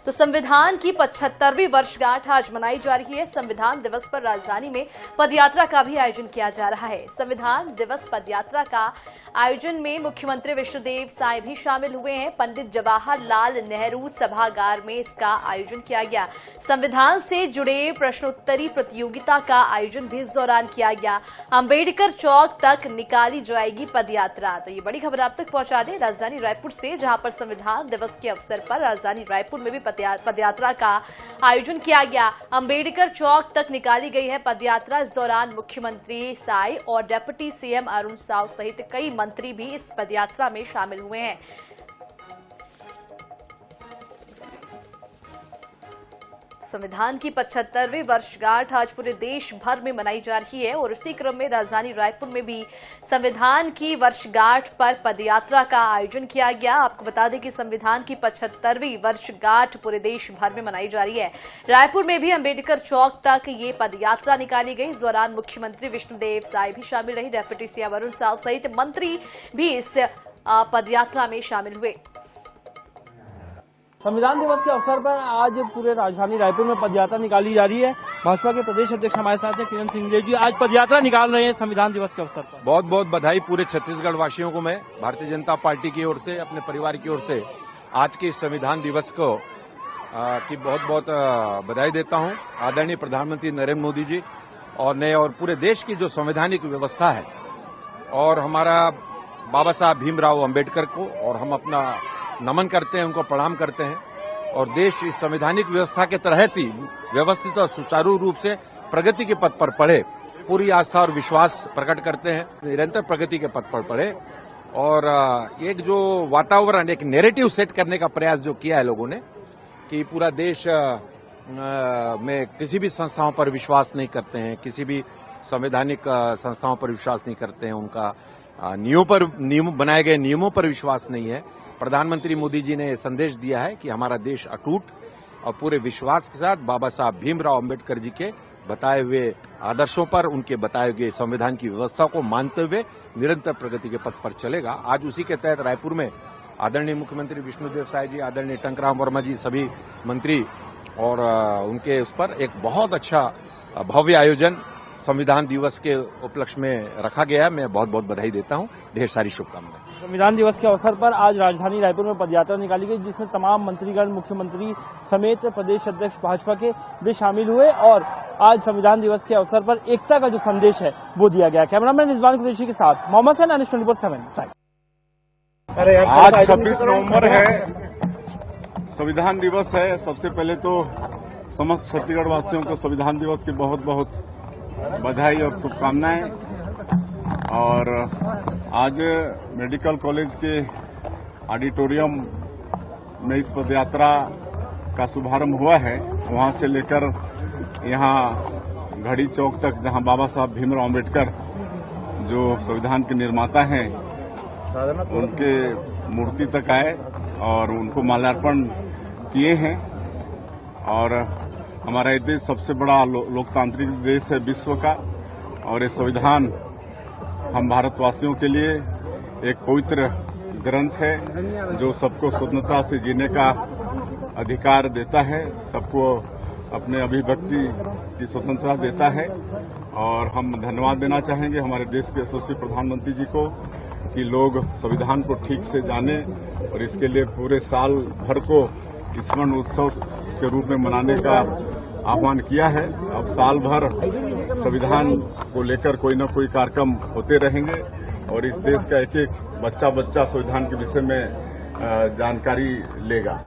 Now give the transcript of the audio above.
तो संविधान की 75वीं वर्षगांठ आज मनाई जा रही है। संविधान दिवस पर राजधानी में पदयात्रा का भी आयोजन किया जा रहा है। संविधान दिवस पदयात्रा का आयोजन में मुख्यमंत्री विष्णुदेव साय भी शामिल हुए हैं। पंडित जवाहरलाल नेहरू सभागार में इसका आयोजन किया गया। संविधान से जुड़े प्रश्नोत्तरी प्रतियोगिता का आयोजन भी इस दौरान किया गया। अंबेडकर चौक तक निकाली जाएगी पदयात्रा। तो ये बड़ी खबर आप तक पहुंचा दें राजधानी रायपुर से, जहां पर संविधान दिवस के अवसर पर राजधानी रायपुर में भी पदयात्रा का आयोजन किया गया। अंबेडकर चौक तक निकाली गई है पदयात्रा। इस दौरान मुख्यमंत्री साय और डिप्टी सीएम अरुण साव सहित कई मंत्री भी इस पदयात्रा में शामिल हुए हैं। संविधान की 75वीं वर्षगांठ आज पूरे देश भर में मनाई जा रही है और इसी क्रम में राजधानी रायपुर में भी संविधान की वर्षगांठ पर पदयात्रा का आयोजन किया गया। आपको बता दें कि संविधान की 75वीं वर्षगांठ पूरे देश भर में मनाई जा रही है। रायपुर में भी अंबेडकर चौक तक ये पदयात्रा निकाली गई। इस दौरान मुख्यमंत्री विष्णुदेव साय भी शामिल रहे। डिप्टी सीएम अरुण साव सहित मंत्री भी इस पदयात्रा में शामिल हुए। संविधान दिवस के अवसर पर आज पूरे राजधानी रायपुर में पदयात्रा निकाली जा रही है। भाजपा के प्रदेश अध्यक्ष हमारे साथ हैं किरण सिंह जी। आज पदयात्रा निकाल रहे हैं संविधान दिवस के अवसर पर। बहुत बहुत बधाई पूरे छत्तीसगढ़ वासियों को मैं भारतीय जनता पार्टी की ओर से, अपने परिवार की ओर से आज के संविधान दिवस को की बहुत बहुत बधाई देता हूं। आदरणीय प्रधानमंत्री नरेंद्र मोदी जी और पूरे देश की जो संवैधानिक व्यवस्था है और हमारा बाबा साहब भीमराव अम्बेडकर को और हम अपना नमन करते हैं, उनको प्रणाम करते हैं और देश इस संवैधानिक व्यवस्था के तहत ही व्यवस्थित और सुचारू रूप से प्रगति के पथ पर बढ़े, पूरी आस्था और विश्वास प्रकट करते हैं, निरंतर प्रगति के पथ पर बढ़े। और एक जो वातावरण, एक नैरेटिव सेट करने का प्रयास जो किया है लोगों ने कि पूरा देश में किसी भी संस्थाओं पर विश्वास नहीं करते हैं, किसी भी संवैधानिक संस्थाओं पर विश्वास नहीं करते हैं, उनका बनाए गए नियमों पर विश्वास नहीं है। प्रधानमंत्री मोदी जी ने संदेश दिया है कि हमारा देश अटूट और पूरे विश्वास के साथ बाबा साहब भीमराव अम्बेडकर जी के बताए हुए आदर्शों पर, उनके बताए हुए संविधान की व्यवस्था को मानते हुए निरंतर प्रगति के पथ पर चलेगा। आज उसी के तहत रायपुर में आदरणीय मुख्यमंत्री विष्णुदेव साय जी, आदरणीय टंकराम वर्मा जी, सभी मंत्री और उनके उस पर एक बहुत अच्छा भव्य आयोजन संविधान दिवस के उपलक्ष्य में रखा गया है। मैं बहुत बहुत बधाई देता हूं। ढेर सारी शुभकामनाएं। संविधान दिवस के अवसर पर आज राजधानी रायपुर में पदयात्रा निकाली गई, जिसमें तमाम मंत्रीगण, मुख्यमंत्री समेत प्रदेश अध्यक्ष भाजपा के भी शामिल हुए और आज संविधान दिवस के अवसर पर एकता का जो संदेश है वो दिया गया। कैमरामैन रिजवान कुरैशी के साथ मोहम्मद सैन, NH 24/7। आज 26 नवंबर है, संविधान दिवस है। सबसे पहले तो समस्त छत्तीसगढ़ वासियों को संविधान दिवस की बहुत बहुत बधाई और शुभकामनाएं। और आज मेडिकल कॉलेज के ऑडिटोरियम में इस पदयात्रा का शुभारंभ हुआ है। वहां से लेकर यहां घड़ी चौक तक, जहां बाबा साहब भीमराव अम्बेडकर जो संविधान के निर्माता हैं उनके मूर्ति तक आए और उनको माल्यार्पण किए हैं। और हमारा ये देश सबसे बड़ा लोकतांत्रिक देश है विश्व का और ये संविधान हम भारतवासियों के लिए एक पवित्र ग्रंथ है जो सबको स्वतंत्रता से जीने का अधिकार देता है, सबको अपने अभिव्यक्ति की स्वतंत्रता देता है। और हम धन्यवाद देना चाहेंगे हमारे देश के यशस्वी प्रधानमंत्री जी को कि लोग संविधान को ठीक से जाने और इसके लिए पूरे साल भर को स्मरण उत्सव के रूप में मनाने का आह्वान किया है। अब साल भर संविधान को लेकर कोई न कोई कार्यक्रम होते रहेंगे और इस देश का एक एक बच्चा संविधान के विषय में जानकारी लेगा।